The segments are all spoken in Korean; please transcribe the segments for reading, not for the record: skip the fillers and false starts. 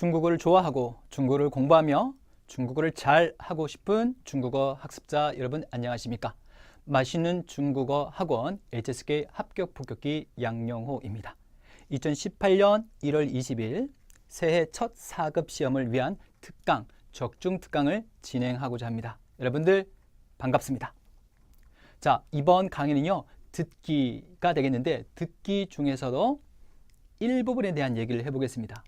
중국어를 좋아하고 중국어를 공부하며 중국어를 잘 하고 싶은 중국어 학습자 여러분 안녕하십니까? 맛있는 중국어 학원 HSK 합격 폭격기 양영호입니다. 2018년 1월 20일 새해 첫 4급 시험을 위한 특강, 적중 특강을 진행하고자 합니다. 여러분들 반갑습니다. 자, 이번 강의는요, 듣기가 되겠는데 듣기 중에서도 일부분에 대한 얘기를 해보겠습니다.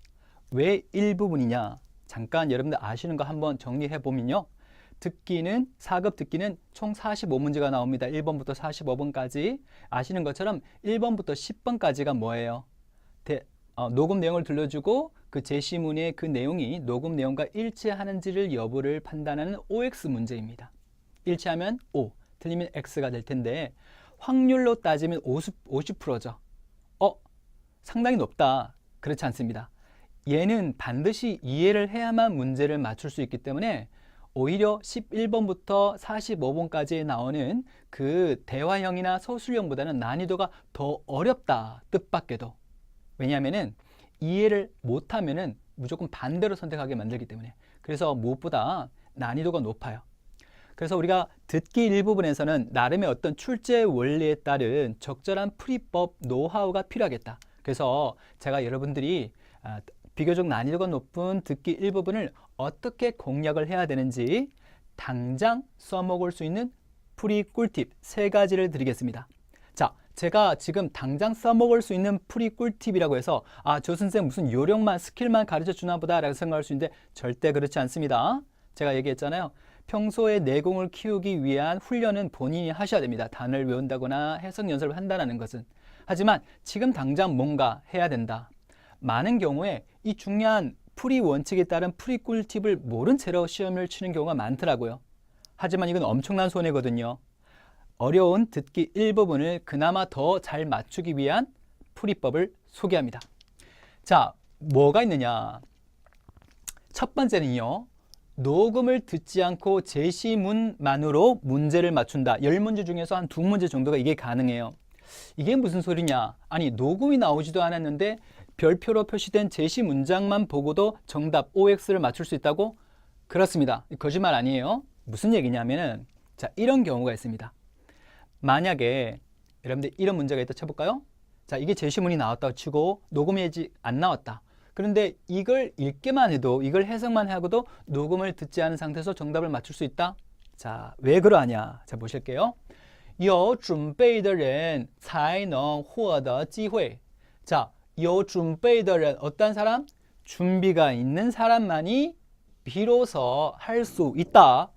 왜 일부분이냐? 잠깐 여러분들 아시는 거 한번 정리해 보면요. 듣기는 4급 듣기는 총 45문제가 나옵니다. 1번부터 45번까지. 아시는 것처럼 1번부터 10번까지가 뭐예요? 녹음 내용을 들려주고 그 제시문의 그 내용이 녹음 내용과 일치하는지를 여부를 판단하는 OX 문제입니다. 일치하면 O, 틀리면 X가 될 텐데 확률로 따지면 50%죠. 상당히 높다. 그렇지 않습니다. 얘는 반드시 이해를 해야만 문제를 맞출 수 있기 때문에 오히려 11번부터 45번까지 나오는 그 대화형이나 서술형보다는 난이도가 더 어렵다. 뜻밖에도. 왜냐하면은 이해를 못하면은 무조건 반대로 선택하게 만들기 때문에. 그래서 무엇보다 난이도가 높아요. 그래서 우리가 듣기 일부분에서는 나름의 어떤 출제 원리에 따른 적절한 풀이법, 노하우가 필요하겠다. 그래서 제가 여러분들이 비교적 난이도가 높은 듣기 일부분을 어떻게 공략을 해야 되는지 당장 써먹을 수 있는 풀이 꿀팁 3가지를 드리겠습니다. 자, 제가 지금 당장 써먹을 수 있는 풀이 꿀팁이라고 해서 저 선생 무슨 요령만 스킬만 가르쳐 주나 보다 라고 생각할 수 있는데 절대 그렇지 않습니다. 제가 얘기했잖아요. 평소에 내공을 키우기 위한 훈련은 본인이 하셔야 됩니다. 단어를 외운다거나 해석 연습을 한다는 것은. 하지만 지금 당장 뭔가 해야 된다. 많은 경우에 이 중요한 풀이 원칙에 따른 풀이 꿀팁을 모른 채로 시험을 치는 경우가 많더라고요. 하지만 이건 엄청난 손해거든요. 어려운 듣기 일부분을 그나마 더 잘 맞추기 위한 풀이법을 소개합니다. 자, 뭐가 있느냐? 첫 번째는요. 녹음을 듣지 않고 제시문만으로 문제를 맞춘다. 10문제 중에서 한 2문제 정도가 이게 가능해요. 이게 무슨 소리냐? 아니, 녹음이 나오지도 않았는데 별표로 표시된 제시 문장만 보고도 정답 OX를 맞출 수 있다고? 그렇습니다. 거짓말 아니에요. 무슨 얘기냐면은 자, 이런 경우가 있습니다. 만약에 여러분들 이런 문제가 있다 쳐볼까요? 자, 이게 제시문이 나왔다고 치고 녹음이 안 나왔다. 그런데 이걸 읽기만 해도, 이걸 해석만 하고도 녹음을 듣지 않은 상태에서 정답을 맞출 수 있다? 자, 왜 그러하냐? 자, 보실게요. 有准备的人才能获得机会. 자, 有准备的人, 어떤 사람? 준비가 있는 사람만이 비로소 할 수 있다.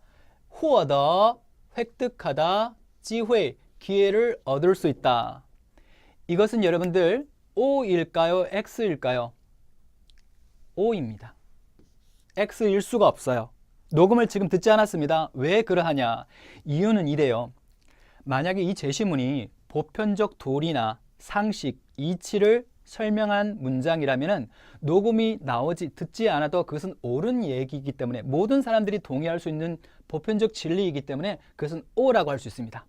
获得, 획득하다, 机会, 기회를 얻을 수 있다. 이것은 여러분들 O일까요? X일까요? O입니다. X일 수가 없어요. 녹음을 지금 듣지 않았습니다. 왜 그러하냐? 이유는 이래요. 만약에 이 제시문이 보편적 도리나 상식, 이치를 설명한 문장이라면 녹음이 듣지 않아도 그것은 옳은 얘기이기 때문에 모든 사람들이 동의할 수 있는 보편적 진리이기 때문에 그것은 O라고 할 수 있습니다.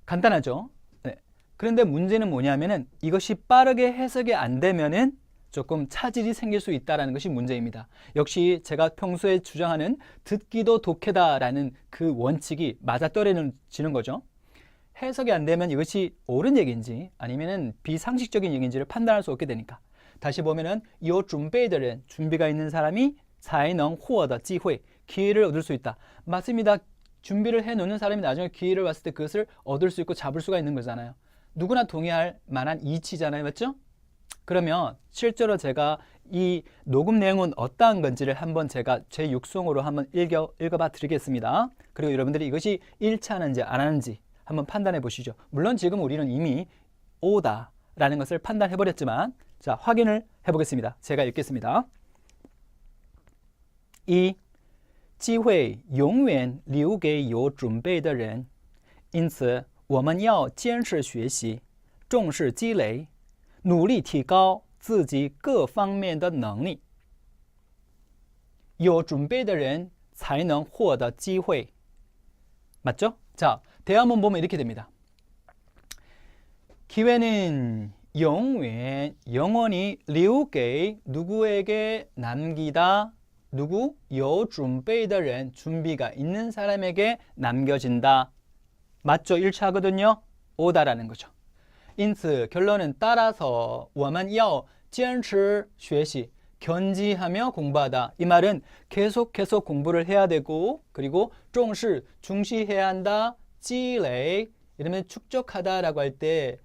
간단하죠? 네. 그런데 문제는 뭐냐면은 이것이 빠르게 해석이 안 되면은 조금 차질이 생길 수 있다는 것이 문제입니다. 역시 제가 평소에 주장하는 듣기도 독해다라는 그 원칙이 맞아떨어지는 거죠. 해석이 안 되면 이것이 옳은 얘기인지 아니면 비상식적인 얘기인지를 판단할 수 없게 되니까. 다시 보면은 有准备的人, 준비가 있는 사람이 才能获得机会, 기회를 얻을 수 있다. 맞습니다. 준비를 해놓는 사람이 나중에 기회를 봤을 때 그것을 얻을 수 있고 잡을 수가 있는 거잖아요. 누구나 동의할 만한 이치잖아요. 맞죠? 그러면 실제로 제가 이 녹음 내용은 어떠한 건지를 한번 제가 제 육성으로 한번 읽어봐 드리겠습니다. 그리고 여러분들이 이것이 일치하는지 안 하는지 한번 판단해 보시죠. 물론 지금 우리는 이미 O다라는 것을 판단해 버렸지만 자, 확인을 해보겠습니다. 제가 읽겠습니다. 1. 机会永远留给有准备的人，因此我们要坚持学习，重视积累，努力提高自己各方面的能力。有准备的人才能获得机会。 맞죠? 자, 대화문 보면 이렇게 됩니다. 기회는 永远 영원히 留给 누구에게 남기다 누구? 有准备的人 준비가 있는 사람에게 남겨진다. 맞죠? 1차거든요. 오다라는 거죠. 因此 결론은 따라서 我们要坚持学习 견지하며 공부하다. 이 말은 계속해서 공부를 해야 되고 그리고 重视 중시해야 한다. 积累 이러면 축적하다라고 할 때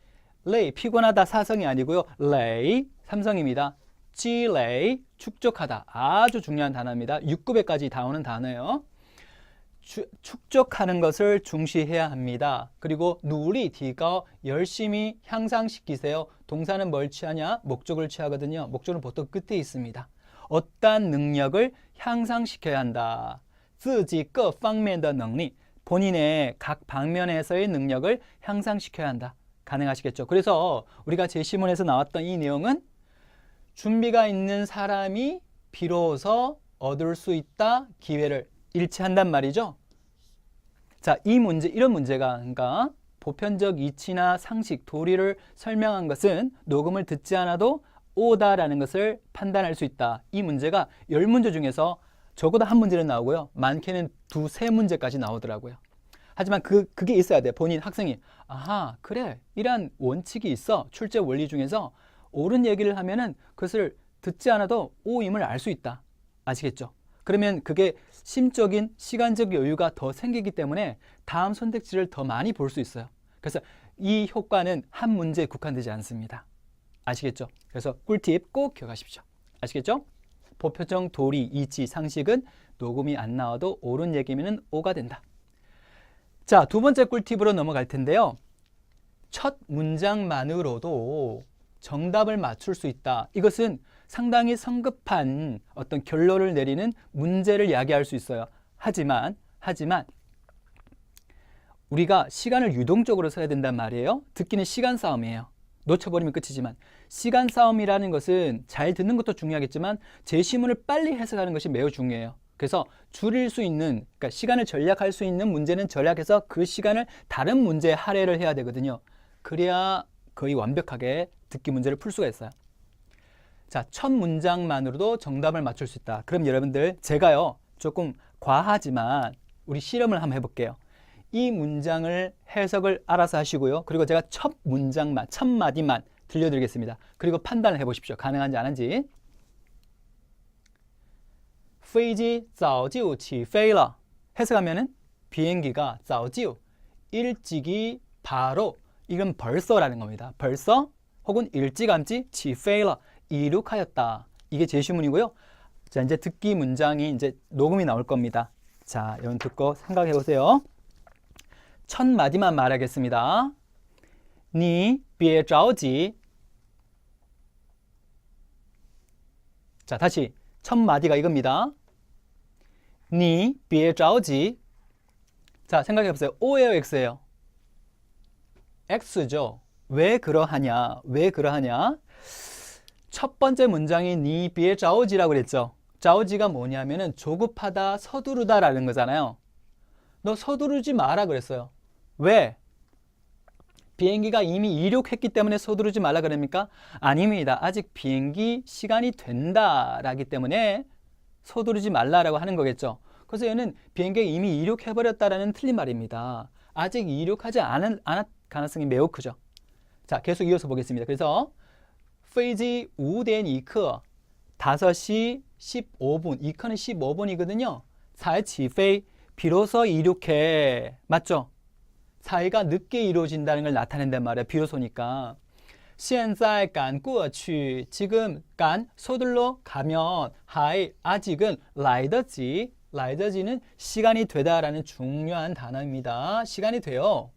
레이 피곤하다 사성이 아니고요. 레이 삼성입니다. 积累 축적하다. 아주 중요한 단어입니다. 6급에까지 다 오는 단어예요. 축적하는 것을 중시해야 합니다. 그리고 누리提高 열심히 향상시키세요. 동사는 뭘 취하냐? 목적을 취하거든요. 목적은 보통 끝에 있습니다. 어떤 능력을 향상시켜야 한다. 自己各方面的能力 본인의 각 방면에서의 능력을 향상시켜야 한다. 가능하시겠죠? 그래서 우리가 제시문에서 나왔던 이 내용은 준비가 있는 사람이 비로소 얻을 수 있다. 기회를 일치한단 말이죠. 자, 이 문제, 이런 문제가 그러니까 보편적 이치나 상식, 도리를 설명한 것은 녹음을 듣지 않아도 오다라는 것을 판단할 수 있다. 이 문제가 10문제 중에서 적어도 한 문제는 나오고요. 많게는 2, 3문제까지 나오더라고요. 하지만 그게 있어야 돼. 본인 학생이 아하, 그래. 이런 원칙이 있어. 출제 원리 중에서 옳은 얘기를 하면은 그것을 듣지 않아도 오임을 알 수 있다. 아시겠죠? 그러면 그게 심적인 시간적 여유가 더 생기기 때문에 다음 선택지를 더 많이 볼 수 있어요. 그래서 이 효과는 한 문제에 국한되지 않습니다. 아시겠죠? 그래서 꿀팁 꼭 기억하십시오. 아시겠죠? 보편적 도리, 이치, 상식은 녹음이 안 나와도 옳은 얘기면 오가 된다. 자, 두 번째 꿀팁으로 넘어갈 텐데요. 첫 문장만으로도 정답을 맞출 수 있다. 이것은 상당히 성급한 어떤 결론을 내리는 문제를 야기할 수 있어요. 하지만 우리가 시간을 유동적으로 써야 된단 말이에요. 듣기는 시간 싸움이에요. 놓쳐버리면 끝이지만 시간 싸움이라는 것은 잘 듣는 것도 중요하겠지만 제시문을 빨리 해석하는 것이 매우 중요해요. 그래서 줄일 수 있는, 그러니까 시간을 절약할 수 있는 문제는 절약해서 그 시간을 다른 문제에 할애를 해야 되거든요. 그래야 거의 완벽하게 듣기 문제를 풀 수가 있어요. 자, 첫 문장만으로도 정답을 맞출 수 있다. 그럼 여러분들 제가요 조금 과하지만 우리 실험을 한번 해볼게요. 이 문장을 해석을 알아서 하시고요. 그리고 제가 첫 문장만, 첫 마디만 들려드리겠습니다. 그리고 판단을 해보십시오. 가능한지 안 한지. 飞机早就起飞了. 해석하면은 비행기가 早就 일찍이 바로 이건 벌써라는 겁니다. 벌써 혹은 일찌감치 起飞了 이륙하였다. 이게 제시문이고요. 자, 이제 듣기 문장이 이제 녹음이 나올 겁니다. 자, 여러분 듣고 생각해 보세요. 첫 마디만 말하겠습니다. 你别着急. 자, 다시 첫 마디가 이겁니다. 你别着急. 자, 생각해 보세요. O예요, X예요? X죠. 왜 그러하냐? 왜 그러하냐? 첫 번째 문장이 你别着急라고 그랬죠. 着急가 뭐냐면은 조급하다, 서두르다라는 거잖아요. 너 서두르지 마라 그랬어요. 왜? 비행기가 이미 이륙했기 때문에 서두르지 말라 그럽니까? 아닙니다. 아직 비행기 시간이 된다라기 때문에 서두르지 말라라고 하는 거겠죠. 그래서 얘는 비행기가 이미 이륙해버렸다라는 틀린 말입니다. 아직 이륙하지 않을 가능성이 매우 크죠. 자, 계속 이어서 보겠습니다. 그래서 飞机5点2刻 5시 15분 2刻는 15분이거든요. 才起飞 비로소 이륙해. 맞죠? 사이가 늦게 이루어진다는 걸 나타낸단 말이에요. 비로소니까. 现在赶过去 지금 간 서둘러 가면 하이 아직은 来得及 来得及는 시간이 되다라는 중요한 단어입니다. 시간이 돼요.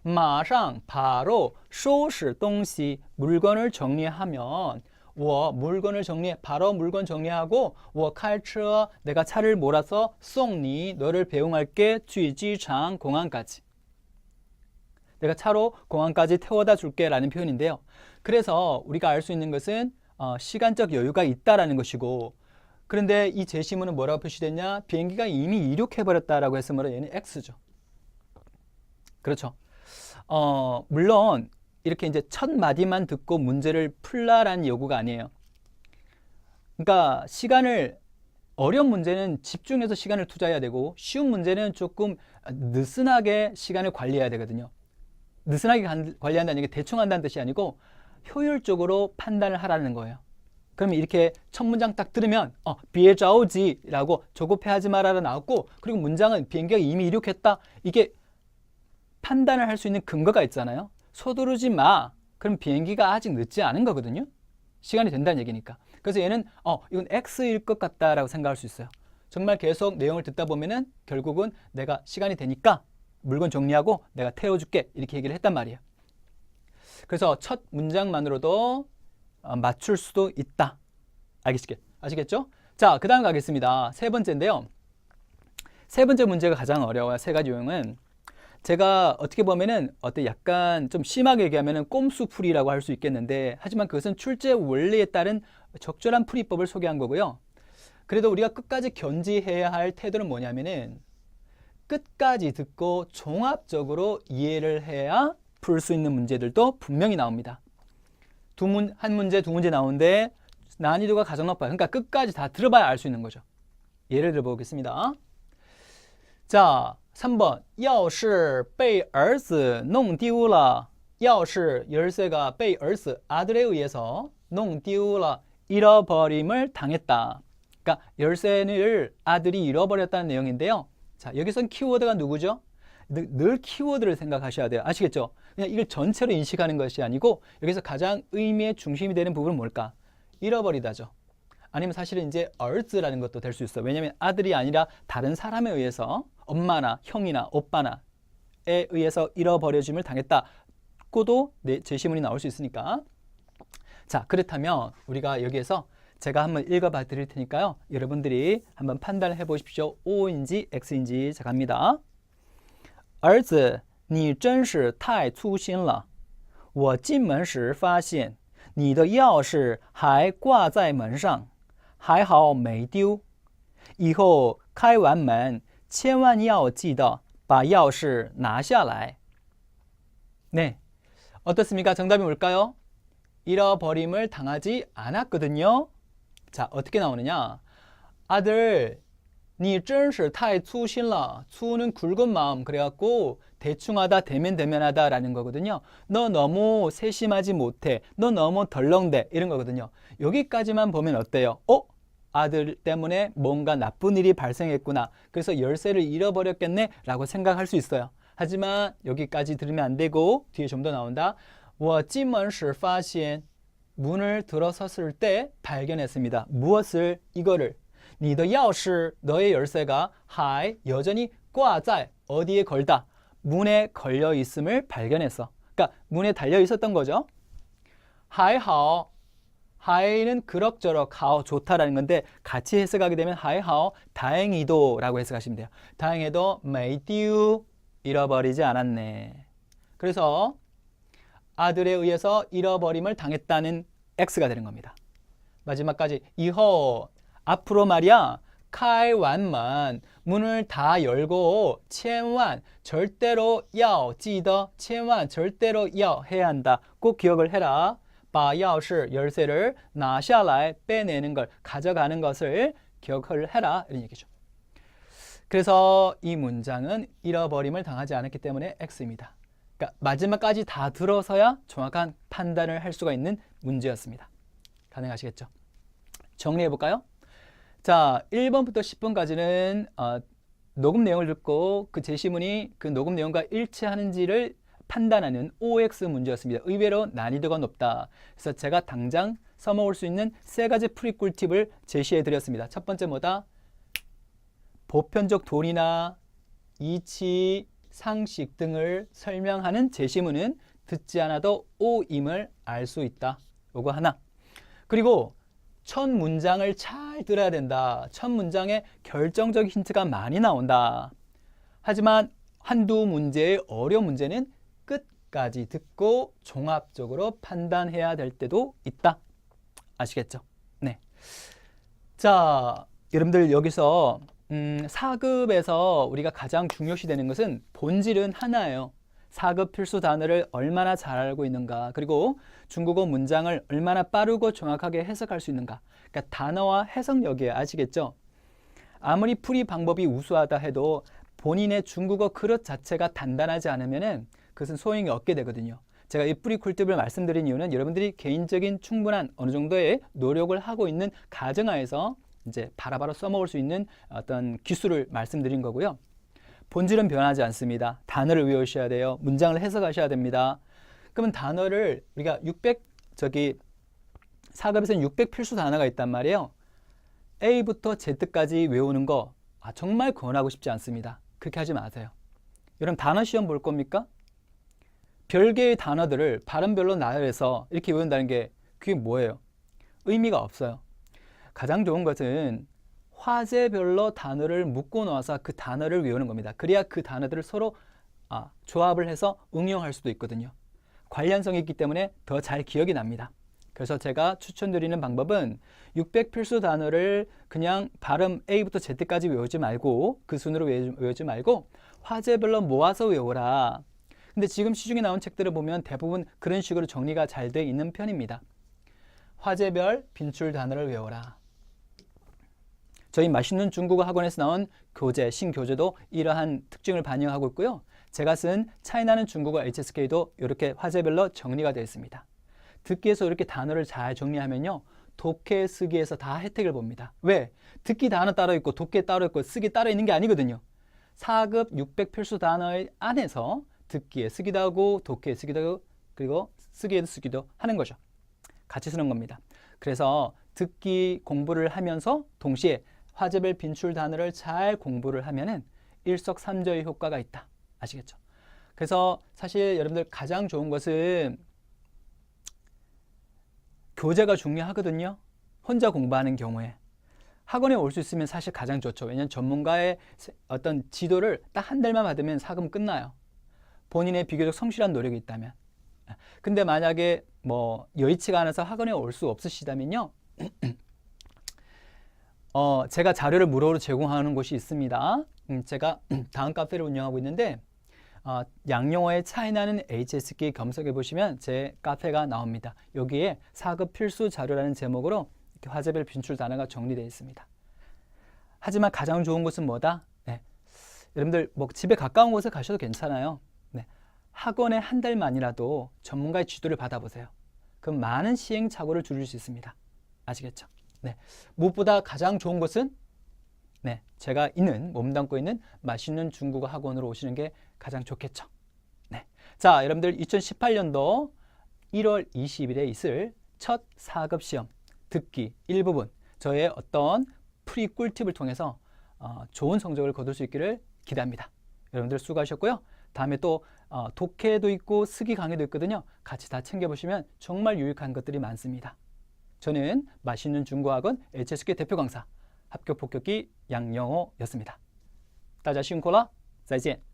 马上 바로 收拾东西 물건을 정리하면 我 물건을 정리해 바로 물건 정리하고 我开车 내가 차를 몰아서 送你 너를 배웅할게 去机场 공항까지 내가 차로 공항까지 태워다 줄게 라는 표현인데요. 그래서 우리가 알 수 있는 것은 시간적 여유가 있다라는 것이고 그런데 이 제시문은 뭐라고 표시됐냐? 비행기가 이미 이륙해버렸다라고 했으므로 얘는 X죠. 그렇죠. 물론 이렇게 이제 첫 마디만 듣고 문제를 풀라라는 요구가 아니에요. 그러니까 어려운 문제는 집중해서 시간을 투자해야 되고 쉬운 문제는 조금 느슨하게 시간을 관리해야 되거든요. 느슨하게 관리한다는 게 대충 한다는 뜻이 아니고 효율적으로 판단을 하라는 거예요. 그러면 이렇게 첫 문장 딱 들으면 비에자오지라고 조급해하지 마라가 나왔고, 그리고 문장은 비행기가 이미 이륙했다. 이게 판단을 할 수 있는 근거가 있잖아요. 서두르지 마. 그럼 비행기가 아직 늦지 않은 거거든요. 시간이 된다는 얘기니까. 그래서 얘는 이건 X일 것 같다라고 생각할 수 있어요. 정말 계속 내용을 듣다 보면은 결국은 내가 시간이 되니까 물건 정리하고 내가 태워줄게 이렇게 얘기를 했단 말이에요. 그래서 첫 문장만으로도 맞출 수도 있다. 아시겠죠? 자, 그 다음 가겠습니다. 세 번째인데요. 세 번째 문제가 가장 어려워요. 세 가지 유형은 제가 어떻게 보면은 약간 좀 심하게 얘기하면은 꼼수풀이라고 할 수 있겠는데, 하지만 그것은 출제 원리에 따른 적절한 풀이법을 소개한 거고요. 그래도 우리가 끝까지 견지해야 할 태도는 뭐냐면은 끝까지 듣고 종합적으로 이해를 해야 풀 수 있는 문제들도 분명히 나옵니다. 한 문제, 두 문제 나오는데 난이도가 가장 높아요. 그러니까 끝까지 다 들어봐야 알 수 있는 거죠. 예를 들어 보겠습니다. 자, 3번 钥匙被儿子弄丢了. 钥匙 열쇠가 被儿子 아들에 의해서 弄丢了 잃어버림을 당했다. 그러니까 열쇠를 아들이 잃어버렸다는 내용인데요. 자, 여기선 키워드가 누구죠? 늘 키워드를 생각하셔야 돼요. 아시겠죠? 그냥 이걸 전체로 인식하는 것이 아니고 여기서 가장 의미의 중심이 되는 부분은 뭘까? 잃어버리다죠. 아니면 사실은 이제兒子라는 것도 될 수 있어요. 왜냐하면 아들이 아니라 다른 사람에 의해서 엄마나 형이나 오빠나에 의해서 잃어버려짐을 당했다고도 제시문이 나올 수 있으니까. 자, 그렇다면 우리가 여기에서 제가 한번 읽어봐 드릴 테니까요. 여러분들이 한번 판단을 해보십시오. O인지 X인지. 자, 갑니다. 儿子你真是太粗心了我进门时发现你的钥匙还挂在门上还好没丢以后开完门千万要记得把钥匙拿下来 네, 어떻습니까? 정답이 뭘까요? 잃어버림을 당하지 않았거든요. 자, 어떻게 나오느냐? 아들, 你真是太粗心了.粗는 굵은 마음. 그래갖고 대충하다, 대면대면하다 라는 거거든요. 너 너무 세심하지 못해. 너 너무 덜렁대. 이런 거거든요. 여기까지만 보면 어때요? 아들 때문에 뭔가 나쁜 일이 발생했구나. 그래서 열쇠를 잃어버렸겠네 라고 생각할 수 있어요. 하지만 여기까지 들으면 안 되고 뒤에 좀 더 나온다. 我进门时发现 문을 들어섰을 때 발견했습니다. 무엇을? 이거를. 你的钥匙 너의 열쇠가 还 여전히 挂在 어디에 걸다. 문에 걸려 있음을 발견했어. 그러니까 문에 달려 있었던 거죠. 还好 하이는 그럭저럭 하오 좋다라는 건데 같이 해석하게 되면 하이하오 다행히도 라고 해석하시면 돼요. 다행히도 没丢 잃어버리지 않았네. 그래서 아들에 의해서 잃어버림을 당했다는 X가 되는 겁니다. 마지막까지 以后 앞으로 말이야 开完门 문을 다 열고 千万 절대로 要记得 千万 절대로 要 해야 한다. 꼭 기억을 해라. 把钥匙 열쇠를 拿下来 빼내는 걸 가져가는 것을 기억을 해라 이런 얘기죠. 그래서 이 문장은 잃어버림을 당하지 않았기 때문에 X입니다. 그러니까 마지막까지 다 들어서야 정확한 판단을 할 수가 있는 문제였습니다. 가능하시겠죠? 정리해 볼까요? 자, 1번부터 10번까지는 녹음 내용을 듣고 그 제시문이 그 녹음 내용과 일치하는지를 판단하는 OX 문제였습니다. 의외로 난이도가 높다. 그래서 제가 당장 써먹을 수 있는 세 가지 풀이 꿀팁을 제시해 드렸습니다. 첫 번째 뭐다? 보편적 도리나 이치, 상식 등을 설명하는 제시문은 듣지 않아도 O임을 알 수 있다. 요거 하나. 그리고 첫 문장을 잘 들어야 된다. 첫 문장에 결정적 힌트가 많이 나온다. 하지만 한두 문제의 어려운 문제는 끝까지 듣고 종합적으로 판단해야 될 때도 있다. 아시겠죠? 네. 자, 여러분들 여기서 4급에서 우리가 가장 중요시 되는 것은 본질은 하나예요. 4급 필수 단어를 얼마나 잘 알고 있는가, 그리고 중국어 문장을 얼마나 빠르고 정확하게 해석할 수 있는가. 그러니까 단어와 해석력이에요. 아시겠죠? 아무리 풀이 방법이 우수하다 해도 본인의 중국어 그릇 자체가 단단하지 않으면은 그것은 소용이 없게 되거든요. 제가 이 뿌리 꿀팁을 말씀드린 이유는 여러분들이 개인적인 충분한 어느 정도의 노력을 하고 있는 가정하에서 이제 바로바로 써먹을 수 있는 어떤 기술을 말씀드린 거고요. 본질은 변하지 않습니다. 단어를 외우셔야 돼요. 문장을 해석하셔야 됩니다. 그러면 단어를 우리가 4급에서는 600 필수 단어가 있단 말이에요. A부터 Z까지 외우는 거 정말 권하고 싶지 않습니다. 그렇게 하지 마세요. 여러분 단어 시험 볼 겁니까? 별개의 단어들을 발음별로 나열해서 이렇게 외운다는 게 그게 뭐예요? 의미가 없어요. 가장 좋은 것은 화제별로 단어를 묶어 놓아서 그 단어를 외우는 겁니다. 그래야 그 단어들을 서로 조합을 해서 응용할 수도 있거든요. 관련성이 있기 때문에 더 잘 기억이 납니다. 그래서 제가 추천드리는 방법은 600 필수 단어를 그냥 발음 A부터 Z까지 외우지 말고 그 순으로 외우지 말고 화제별로 모아서 외우라. 근데 지금 시중에 나온 책들을 보면 대부분 그런 식으로 정리가 잘 돼 있는 편입니다. 화제별 빈출 단어를 외워라. 저희 맛있는 중국어 학원에서 나온 교재, 신교재도 이러한 특징을 반영하고 있고요. 제가 쓴 차이나는 중국어 HSK도 이렇게 화제별로 정리가 되어 있습니다. 듣기에서 이렇게 단어를 잘 정리하면요. 독해, 쓰기에서 다 혜택을 봅니다. 왜? 듣기 단어 따로 있고 독해 따로 있고 쓰기 따로 있는 게 아니거든요. 4급 600 필수 단어 안에서 듣기에 쓰기도 하고 독해에 쓰기도 하고 그리고 쓰기에도 쓰기도 하는 거죠. 같이 쓰는 겁니다. 그래서 듣기 공부를 하면서 동시에 화제별 빈출 단어를 잘 공부를 하면은 일석삼조의 효과가 있다. 아시겠죠? 그래서 사실 여러분들 가장 좋은 것은 교재가 중요하거든요. 혼자 공부하는 경우에. 학원에 올 수 있으면 사실 가장 좋죠. 왜냐하면 전문가의 어떤 지도를 딱 한 달만 받으면 4급 끝나요. 본인의 비교적 성실한 노력이 있다면. 근데 만약에 여의치가 않아서 학원에 올 수 없으시다면요. 제가 자료를 무료로 제공하는 곳이 있습니다. 제가 다음 카페를 운영하고 있는데 양용어의 차이나는 HSK 검색해 보시면 제 카페가 나옵니다. 여기에 4급 필수 자료라는 제목으로 이렇게 화제별 빈출 단어가 정리되어 있습니다. 하지만 가장 좋은 곳은 뭐다? 네. 여러분들 집에 가까운 곳에 가셔도 괜찮아요. 네. 학원에 한 달만이라도 전문가의 지도를 받아보세요. 그럼 많은 시행착오를 줄일 수 있습니다. 아시겠죠? 네. 무엇보다 가장 좋은 것은 제가 몸담고 있는 맛있는 중국어 학원으로 오시는 게 가장 좋겠죠. 네. 자, 여러분들 2018년도 1월 20일에 있을 첫 4급 시험 듣기 일부분 저의 어떤 프리 꿀팁을 통해서 좋은 성적을 거둘 수 있기를 기대합니다. 여러분들 수고하셨고요. 다음에 또 독해도 있고 쓰기 강의도 있거든요. 같이 다 챙겨보시면 정말 유익한 것들이 많습니다. 저는 맛있는 중국어학원 HSK 대표 강사 합격 폭격기 양영호였습니다. 大家辛苦了，再见。